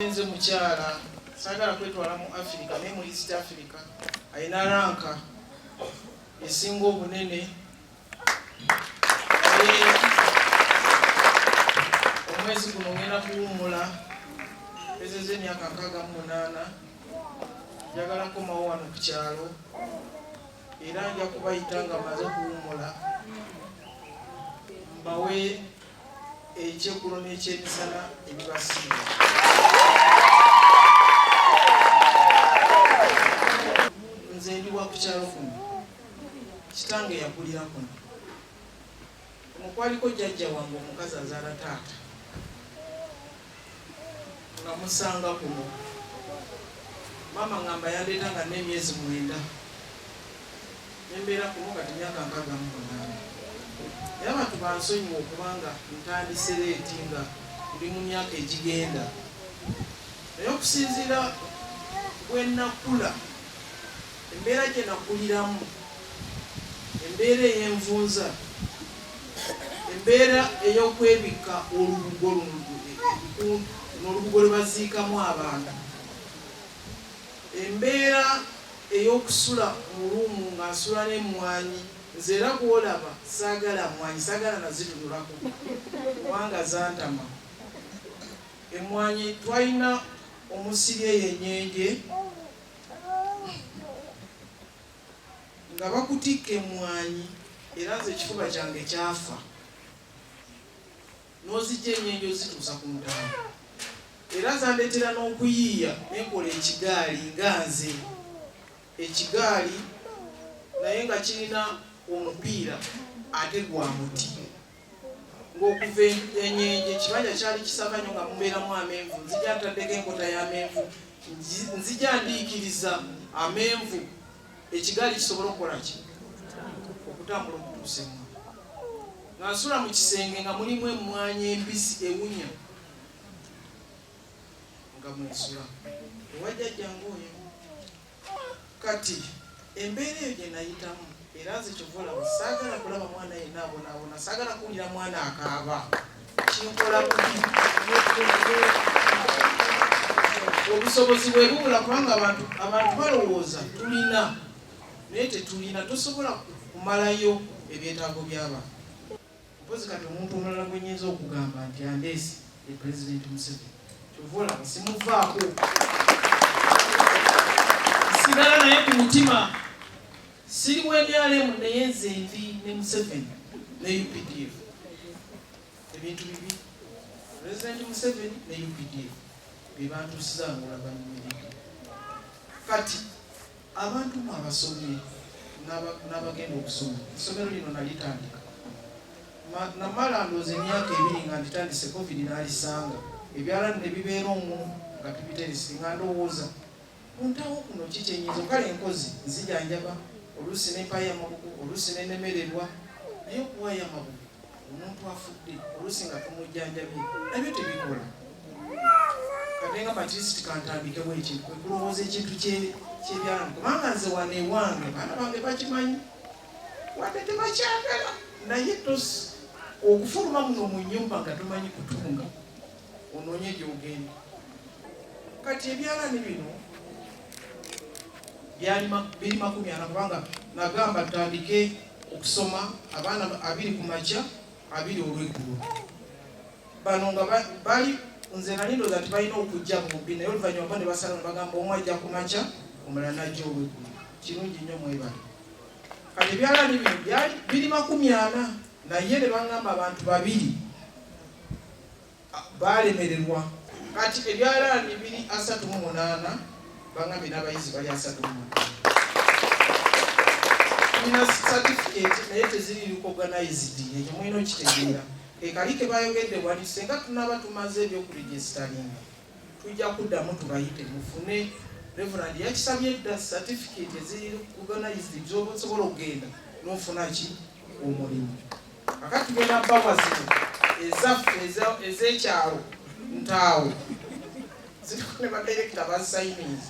Nze mukyala sagala kwetwala mu Africa ne mu East Africa ayina ranka esinga obunene omwezi guno ngenda kuwummula ezeze emyaka 68 njagala kukomawo wano ku kyalo era nja kubayita nga maze okuwummula mbawe ekyeggulo n'ekyemisana ebibasiiba. Nze ndi wa ku kyalo kuno kitange yakulira kuno omukwaliko jjajja wange omukazi azaala taata nga musanga kuno mama ngamba yandeetanga n'emyezi 9 nembeera kuno kati myaka 68 naye abantu bansonyiwa okubanga ntandise leeti nga tuli mu myaka egigenda naye okusinziira bwe nakula embeera gye nakuliramu embeera ey'envunza embeera ey'okwebikka olubugo n'olubugo lwe baziikamu abantu embeera ey'okusula mu luumu nga nsula n'emmwanyi nze era gwolaba saagala mmwanyi saagala nazitunulako kubanga zantama emmwanyi twalina omusiri eyenyenje nga bakutikka emmwanyi era nze ekifuba kyange kyafa n'ozijja enyenje ozituusa ku ntaana era zandeetera n'okuyiiya nenkola ekigaali nga nze ekigaali naye nga kirina omupiira ate gwa muti ng'okuva enyenje ekibanja kyali kisava nnyo nga mubeeramu amenvu nzija ntaddeko enkota y'amenvu nzija ndiikiriza amenvu ekigaali kisobola okukola ki okutambula okutuusa emmwanyi nga nsula mu kisenge nga mulimu emmwanyi embisi ewunya nga mwesula ewajjajjange oyo kati embeera eyo gye nayitamu era nze kyova olaba saagala kulaba mwana yenna abonaabona saagala kuwulira mwana akaaba kinkola bubi obusobozi bwe bubula kubanga abantu balowooza tulina naye tetulina tosobola kumalayo ebyetaago by'abantu mpozi kati omuntu omulala gwe nnyinza okugamba nti andeese ye President Museveni kyova olaba simuvaako sigala naye ku mutima siri webyalemu naye nze ndi ne Museveni ne UPDF ebintu bibi President Museveni ne UPDF bebantuusiza ng'olabanyumirire kati abantu mu abasomye n'abagenda okusoma essomero lino nalitandika namala ndooza emyaka 2 nga nditandise covid n'alisanga ebyalaani ne bibeera omwo nga tubiteresi nga ndowooza kuntawo kuno kikyenyinza kale enkozi nzijanjaba oluusi nempayo amabugu oluusi nenemererwa naye okuwayo amabugu omuntu afudde oluusi nga tumujjanjabye nabyo tebikola kate nga matisiti kantandikewo ekintu kwekulowooza ekintu kyebyalaani kubanga nze wane ewange baana bange bakimanyi wadde tebakyagala naye okufuluma muno mu nnyumba nga tomanyi kutunga onoonye gyogenda kati ebyalaani bino byali 240 kubanga nagamba tutandike okusoma abaana 2 ku makya 2 olweggulo bano nga bali nze nali ndooza nti balina okujja mu bubbi naye oluvannyuma ne basala ne bagamba omu ajja ku makya omulala najja olweggulo kirungi nnyo mwebale kati ebyalaani bino byali 240 naye ne bagamba abantu 2 balemererwa kati ebyalaani 238 bangambye n'abayizi bali 38 tulina certificate naye teziri recognized ekyo mulina okitegeera ekali ke bayogedde wali senga tunaba tumaze ebyokuregisitaringa tujja kuddamu tubayite mufune reverend yakisabye edda certificate eziri recognized zosobola okugenda n'ofuna ki omulimu kakati tugenda bbawa zino ezaffe ez'ekyalo ntaawo ziriko ne badirekita ba signings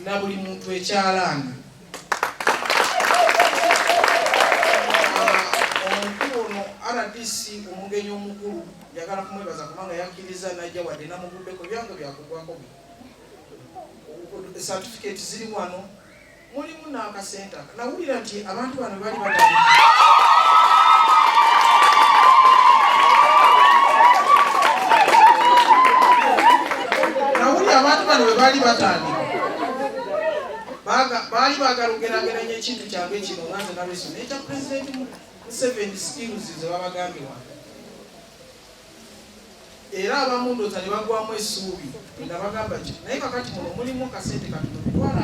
na buli muntu ekyalaani omuntu ono DC omugenyi omukulu njagala kumwebaza kubanga yakkiriza najja wadde namuguddeko byange byakugwako certificate ziri wano mulimu n'akasente aka nawulira nti abantu bano bali batandika nawulira abantu bano bwe bali batandika baali baagala okugerageranya ekintu kyange kino nganze Nalweyiso nekya President Museveni skills ze babagambye wano era abamu ndooza ne bagwamu essuubi nga bagamba nti naye kakati muno mulimu akasente katono mitwalo 5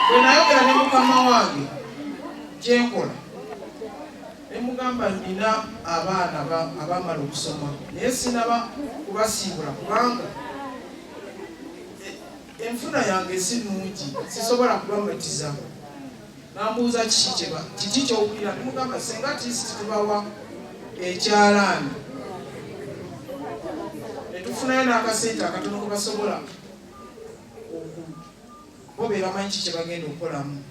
bwenayogera ne mukama wange gyenkola nemugamba nina abaana abamala okusoma naye sinaba kubasiibula kubanga enfuna yange si nnungi sisobola kubamatiza nambuuza kiki kyowulira nemugamba senga tisiti tubawa ekyalaani netufunayo n'akasente akatono ke basobola bo be bamanyi kiki kye bagenda okukolamu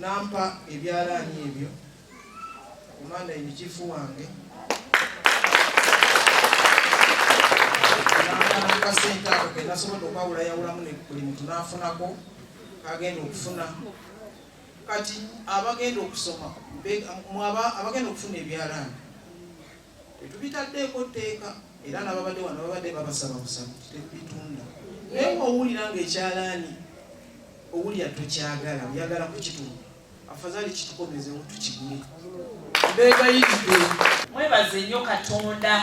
nampa ebyalaani ebyo omwana emikifu wange nakasente ako kenasobodde okwawulayawulamu buli muntu nafunako kagenda okufuna kati abagenda okusoma abagenda okufuna ebyalaani tetubitaddeeko tteeka era nababadde wano babadde babasaba busaba tekubitunda naye owulira nga ekyalaani owulira tokyagala oyagala kukitunda afadhali kitukomezewo tukigule beegayidde mwebaze nnyo Katonda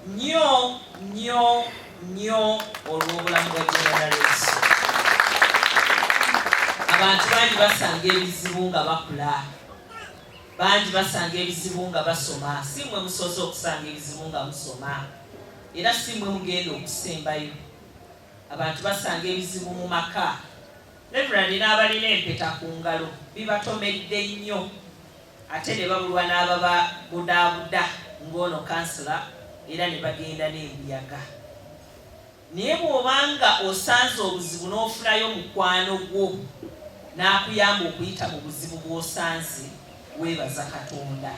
nnyo olw'obulamu bwa Nalweyiso. Abantu bangi basanga ebizibu nga bakula, bangi basanga ebizibu nga basoma. Si mmwe musoose okusanga ebizibu nga musoma era si mmwe mugenda okusembayo. Abantu basanga ebizibu mu maka. Reverend n'abalina empeta ku ngalo bibatomedde nnyo ate ne babulwa n'ababa budaabuda ng'ono kansula era ne bagenda n'embuyaga. Naye bw'obanga osanze obuzibu n'ofunayo mukwano gwo n'akuyamba okuyita mu buzibu bw'osanze, weebaza Katonda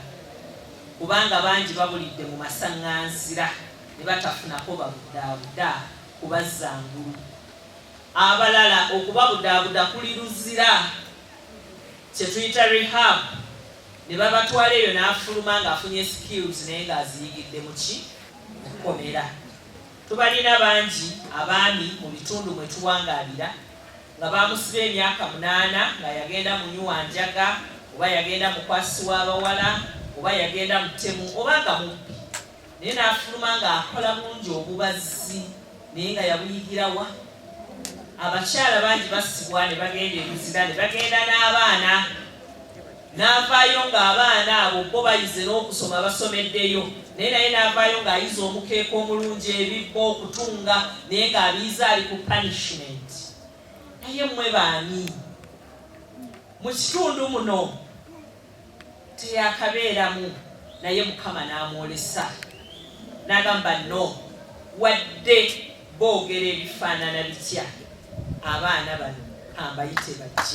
kubanga bangi babulidde mu masaŋŋanzira ne batafunako babudaabuda kubazzangulu. Abalala okubabudaabuda kuli luzira kye tuyita rehab, ne babatwala eyo n'afuluma ng'afunye skills naye ng'aziyigidde mu kukomera. Tubalina bangi abaami mu bitundu mwe tuwangaalira nga bamusiba emyaka 8 nga yagenda mu nyuwanjaga oba yagenda mukwasi w'abawala oba yagenda mutemu oba nga mubbi, naye n'afuluma ng'akola bulungi obubazzi naye nga yabuyigirawa. Abakyala bangi basibwa ne bagenda ebizira ne bagenda n'abaana n'avaayo ng'abaana abo bo bayize n'okusoma basomeddeyo, naye naye n'avaayo ng'ayize omukeeka omulungi, ebibbo, okutunga, naye ng'abiyiza ali ku punishment. Naye mmwe baani mu kitundu muno teyakabeeramu, naye Mukama n'amwolesa n'agamba no, wadde boogera ebifaanana bitya, abaana bano ambayite bajje.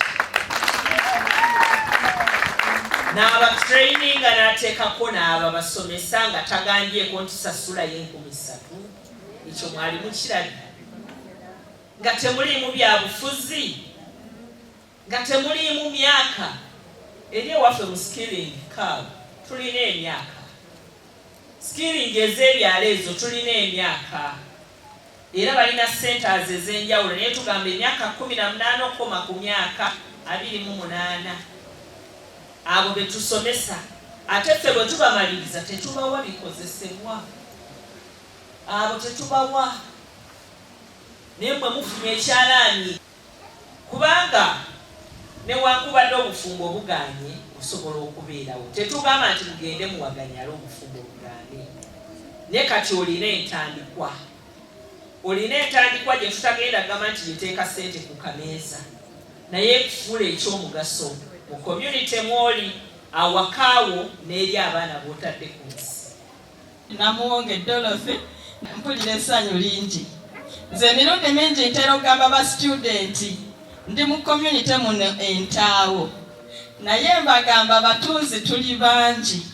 N'abatraininga n'ateekako n'ababasomesa nga tagambyeko nti sasulayo 3,000. Ekyo mwali mukirabye nga temuliimu byabufuzi, nga temuliimu myaka. Eri ewaffe mu skilling curve tulina emyaka, skilling ez'ebyalo ezo tulina emyaka era balina centers ez'enjawulo, naye tugamba emyaka 18 okukoma ku myaka 28 abo betusomesa. Ate ffe bwe tubamaliriza tetubawa bikozesebwa, abo tetubawa. Naye mmwe mufunye ekyalaani kubanga newankubadde obufumbo obuganye osobola okubeerawo. Tetugamba nti mugende muwaganyala obufumbo obuganye, naye kati olina entandikwa. Olina entandikwa gye tutagenda gamba nti yeteeka ssente ku kameeza, naye kufuula ekyomugaso mu community mwoli awakaawo n'eri abaana b'otadde ku nsi. Namuwonge Dorothy, mpulira essanyu lingi. Nze emirundi mingi ntera okugamba ba studenti ndi mu community muno entaawo, naye mbagamba abatunzi tuli bangi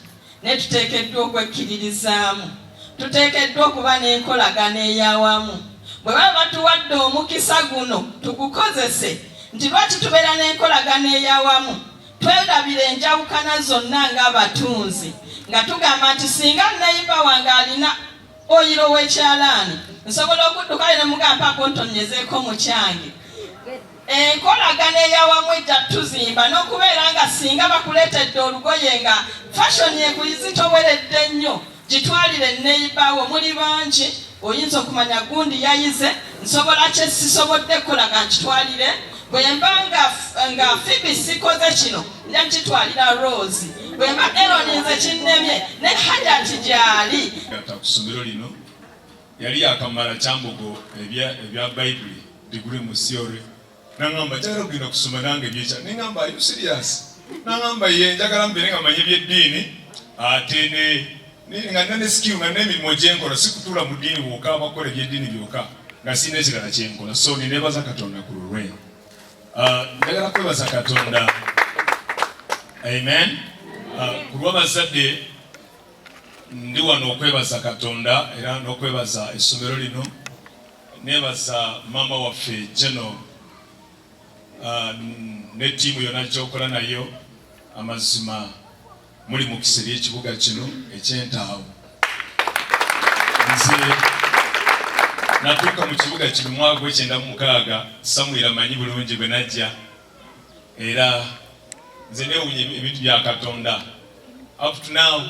ne tuteekeddwa okwekkiririzaamu, tuteekeddwa okuba n'enkolagana ey'awamu. Bwe baba batuwadde omukisa guno tugukozese, nti lwaki tubeera n'enkolagana ey'awamu, twerabira enjawukana zonna ng'abatunzi, nga tugamba nti singa neiba wange alina oyiro w'ekyalaani nsobola okudduka ne mugamba ntonyezeeko mu kyange. Enkolagana ey'awamu ejja tuzimba n'okubeera nga singa bakuleetedde olugoye nga fashoni ekuyizitoweredde nnyo, gitwalire neibawo. Muli bangi, oyinza okumanya gundi yayize, nsobola kye sisobodde kukolaga nkitwalire. Bwe mba nga Phoebe sikoze kino nja nkitwalira Rose, bwe mba Aaron nze kinnemye ne Hajati gyali. Ku ssomero lino yali akamala Kyambogo ebya Bayibuli diguli mu theory. Nangamba njagala okugenda kusoma nange ebyekya. Nengamba are you serious? Nangamba ye njagala mbeere nga manye byeddiini ate nga nane skill nga n'emirimu gyenkola sikutuula mu ddiini wokka abakola ebyeddiini byokka nga sirina ekirala kyenkola. So nineebaza Katonda ku lulwe. Njagala kwebaza Katonda. Amen. Ku lw'abazadde ndi wano okwebaza Katonda era n'okwebaza essomero lino. Neebaza maama waffe General ne ttiimu yonna gy'okola nayo. Amazima muli mu kiseera ekibuga kino eky'Entaawo. Nze natuuka mu kibuga kino mwaka gw''96, Samuel amanyi bulungi bwe najja, era nze neewunya ebintu bya Katonda. Up to now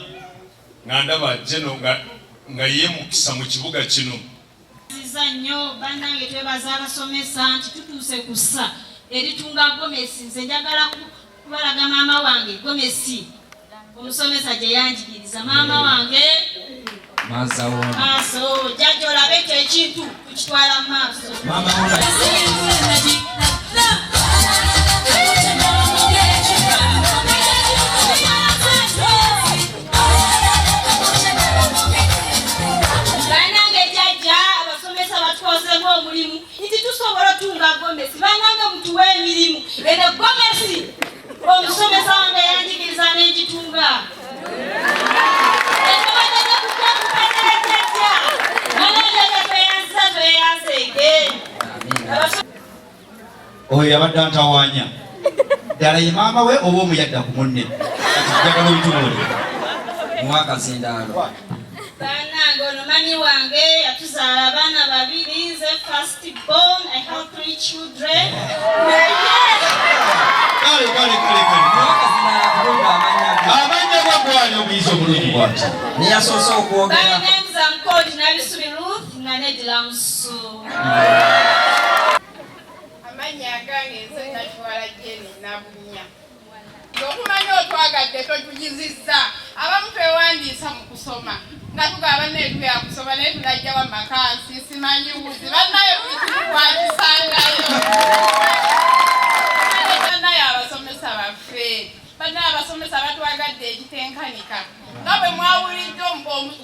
nga ndaba General nga yeemukisa mu kibuga kino. Nziza nnyo bannange, twebaza abasomesa nti tutuuse ku ssa eritunga gomesi. Nze njagala kubalaga maama wange gomesi omusomesa gye yanjigiriza. Maama wange maaso jjajja olabe ekyo ekintu tukitwala mu maaso. Bannange jjajja abasomesa batukozeemu omulimu nti tusobola otunga gomesi. Bannange mutuwe emirimu. Eno gomesi omusomesa wange yanjigiriza n'egitunga. Oyo yabadde antawaanya ddala ye maama we oba omuyadda ku munne njagala obitubule muwakazindaalo. Bannange ono mami wange yatuzaala abaana babiri, nze first born. I have 3 children. Amanya gwakwali obuyiza obulungi bwati niyasoose okwogera. My names are called Nabisubi Ruth Nanedilamsu. Amanya gange nze natwala Jeni Nabunya. Okumanya otwagadde totugizizza. Abamu twewandiisa mu kusoma nga tugaba neetu ya kusoma naye tunajja wa makansi simanyi wuzi bannaye tukwakisangayo. Bannaye abasomesa baffe, bannaye abasomesa batwagadde ekitenkanika. Nga bwe mwawulidde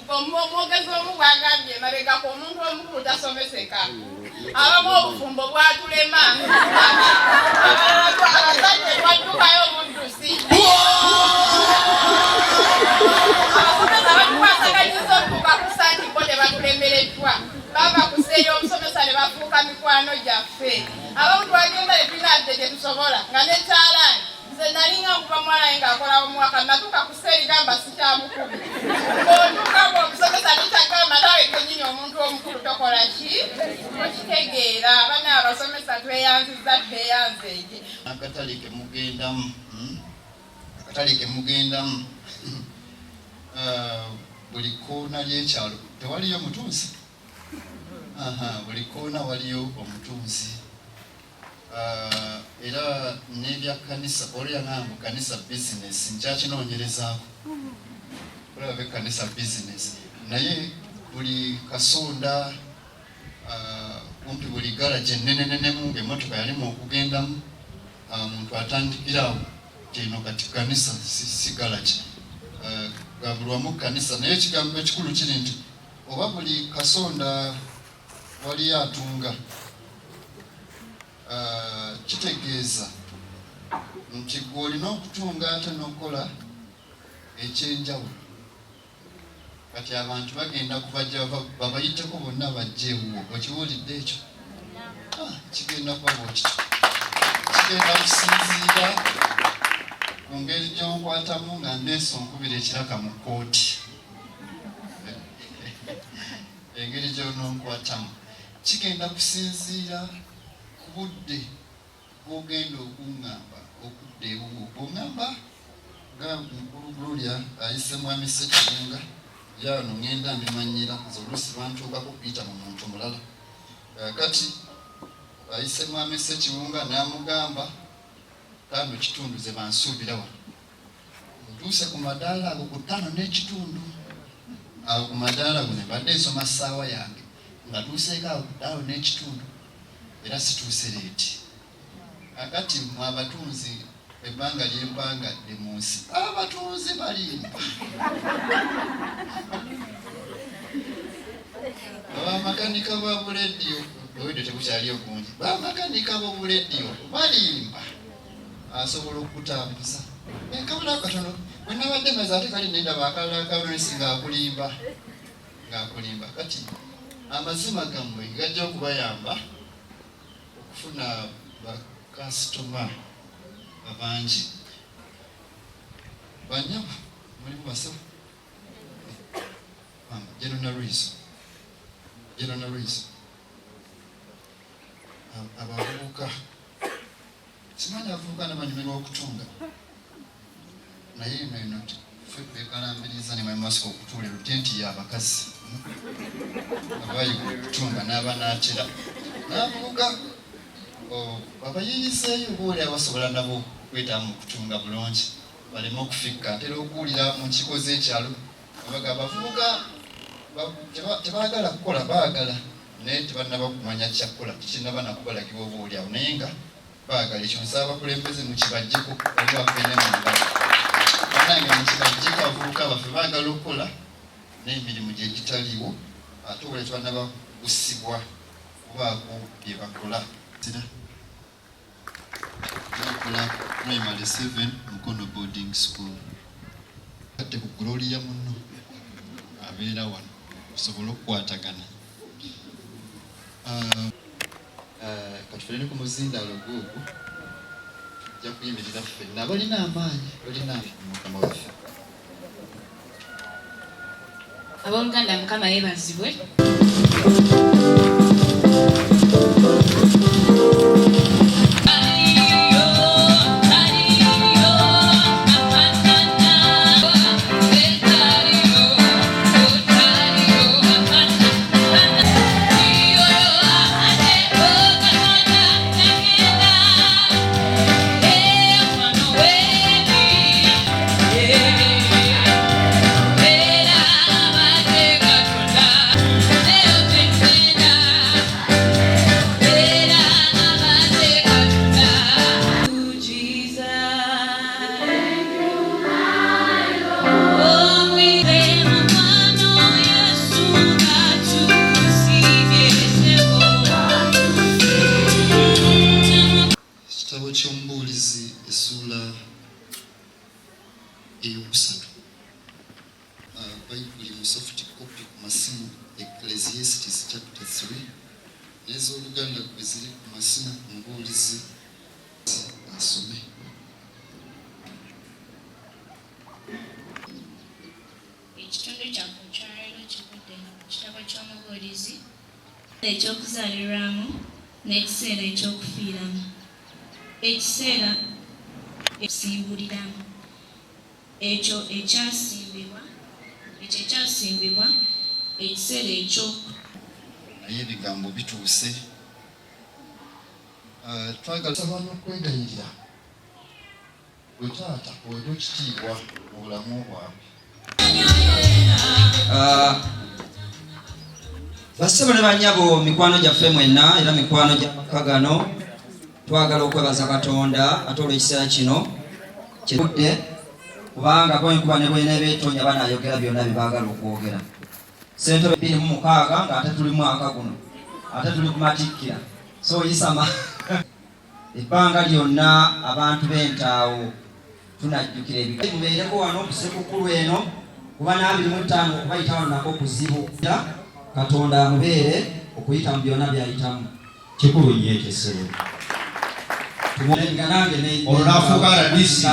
omwogezi omu bwagambye emabegako omuntu omukulu tasomeseka. Abamu obufumbo bwatulema. Abazadde twaddukayo omuddusi. Abasomesa batukwasaganyizza okutuuka ku santi bo tebatulemereddwa. Bava ku sseeyo omusomesa ne bafuuka mikwano gyaffe. Abamu twagenda ne tunadde tetusobola nga n'ekyalaani. Nze nalinga kuva mwalaye ng'akola omwaka natuuka ku sseeyo gamba sikyamukubi. Bw'otuuka bw'omusomesa nekyagamba naawe kennyini omuntu omukulu tokola ki? Okitegeera abaana abasomesa tweyanzizza tweyanzeeki. Akatale ke mugendamu buli koona ly'ekyalo tewaliyo mutunzi. Buli koona waliyo omutunzi. Era n'ebya kanisa olya ngangu kanisa bizinesi nkyakinoonyerezaako. Olaba kanisa bizinesi naye buli kasonda kumpi buli garaje ennenenenemu ng'emmotoka yalimu okugendamu muntu atandikirawo eno kati kanisa sigala ki gabulwamu kanisa naye ekigambo ekikulu kiri nti oba buli kasonda wali atunga kitegeeza nti gwe olina okutunga ate n'okukola ekyenjawulo. Kati abantu bagenda kubajja babayiteko bonna bajjeewo. Okiwulidde ekyo? Kigenda kuba bwekityo. Kigenda kusinziira ku ngeri gy'onkwatamu nga ndeese onkubira ekiraka mu kkooti. Engeri gy'ononkwatamu kigenda kusinziira ku budde bw'ogenda okuŋŋamba okudda ewuwo. Bw'oŋŋamba nga mukulu Gloria ayise mwami Ssekibunga yano ngenda mbimanyira nze oluusi bantuukako okuyita mu muntu mulala. Kati ayise mwami Ssekibunga n'amugamba 5.5 ze bansuubira wano. Ntuuse ku madaala ago ku 5.5. Awo ku madaala ago ne mbadde nsoma ssaawa yange nga tuuseeko awo ku 5.5 era situuse leeti. Akati mu abatunzi ebbanga ly'empangadde mu nsi abatunzi balimba. Bamakanika ba bulediyo owedde tebukyali okungi. Bamakanika b'obulediyo balimba asobola okutambuza enkabula katono bwe nabadde meza ate kali nenda bakalala kawensi ng'akulimba. Kati amazima gammwe gajja okubayamba okufuna bakasitoma abangi. Banyabo mulimu basawo General Nalweyiso abavubuka simanyi avubuka n'abanyumirwa okutunga naye eno ffe bekalambiriza ne mwemasika okutuula tenti y'abakazi abayiga okutunga n'abanaatera n'avubuka babayiyiseeyo booli abasobola nabo kwetaamu okutunga bulungi baleme okufikka. Ntera okuwulira mu nkiiko z'ekyalo abaga abavubuka tebaagala kukola baagala naye tebannaba kumanya kyakukola tekinnaba nakubalagibwa obooli awo naye nga baagala. Ekyo nsaba abakulembeze mukibajjeko oli wafeene mu mbala banange mukibajjeko abavubuka baffe baagala okukola n'emirimu gye gitaliwo ate obula tebannaba kusibwa kubaako bye bakola. Nakola primary 7 Mukono boarding school. Ate ku Gloria munno abeera wano osobola okukwatagana. Katufere ku muzindaalo gwogwo tujja kuyimirira ffenna abalina amaanyi balina Mukama waffe. Abooluganda Mukama yeebazibwe. Ky'omubuulizi essula ey'okusatu. Bayibuli mu soft copy ku masimu Ecclesiastes chapter 3 n'ez'Oluganda bwe ziri ku masimu omubuulizi asome. Ekitundu kyaffe ekyaleero kivudde mu kitabo ky'omubuulizi eky'okuzaalirwamu n'ekiseera eky'okufiiramu. Ekiseera ekisimbuuliramu ekyo ekyasimbibwa ekiseera ekyo. Naye ebigambo bituuse. Twagala abantu okwegayirira bwe taata oyo kitiibwa mu bulamu bwabwe. Bassebo ne bannyabo mikwano gyaffe mwenna era mikwano gy'amaka gano twagala okwebaza Katonda ate olw'ekiseera kino Kyebudde kubanga bwenkuba ne bwene beetonya banayogera byonna bye baagala okwogera. Ssente 26 ng'ate tuli mwaka guno. Ate tuli ku matikkira. So yisama ebbanga lyonna abantu b'entaawo tunajjukira ebigambo. Mubeereko wano ku ssekukkulu eno kuba n'25 okubayita wano nako kuzibu. Katonda amubeere okuyita mu byonna by'ayitamu. Kikulu nnyo ekyo essebo. Olunafuuka aradisi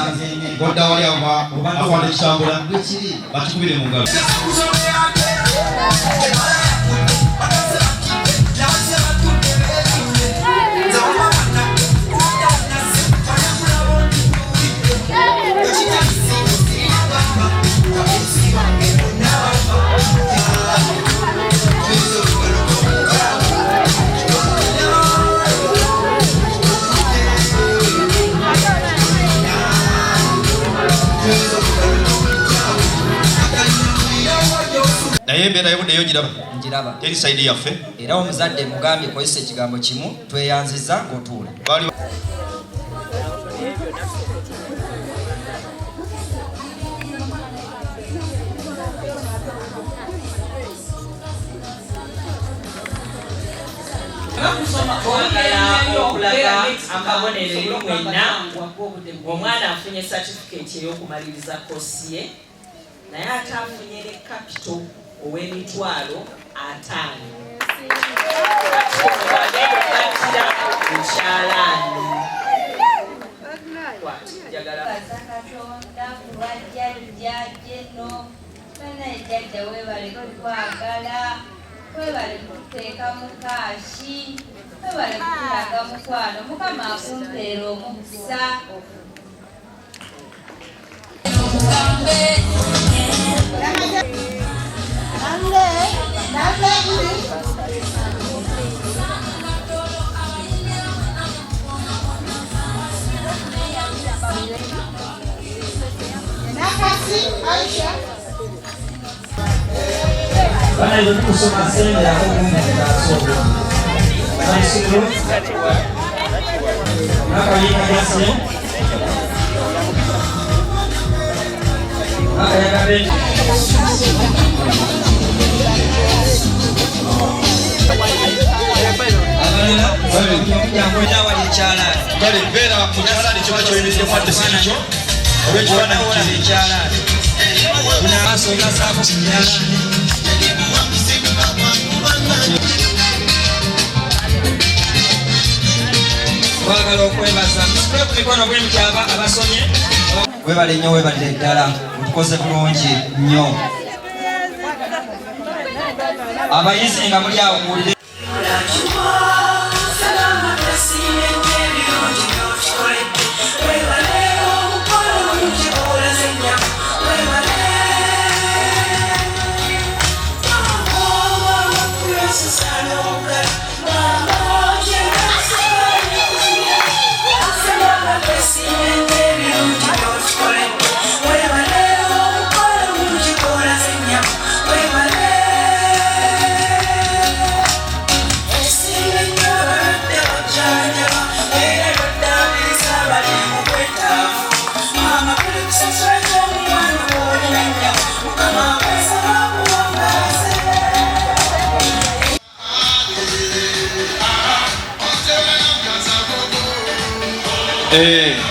ngodda wali akwala ekitambula bakikubire mu ngalo. Naye embeera yobuddeyo giraba teri sayidi yaffe era omuzadde mugambye kozesa ekigambo kimu tweyanziza ng'otuula. Okulaga akabonero eri mwenna omwana afunye certificate ey'okumaliriza koosi ye naye ate afunye ne capital ow'emitwalo 5 bagenda okugattira ekyalaani. Katonda kubajjajjajjeno bana ejjajja weebale kukwagala weebale kuteeka mukaashi weebale kutulaga mukwano Mukama akumpeera omukisa. Bana hiyo kusoma sema ya Mungu ndasoma. Basi ndio. Naka yika yasi. Naka yaka be. kale mbeera mu kyalaani kyonna kyoyimiridde mu adde siikyo olw'ekifaananyi kyalaani twagala okwebaza ku mikono bw'emityaba abasomye webale nnyo webadde ddala mutukoze bulungi nnyo abayizi nga muli awo muwulire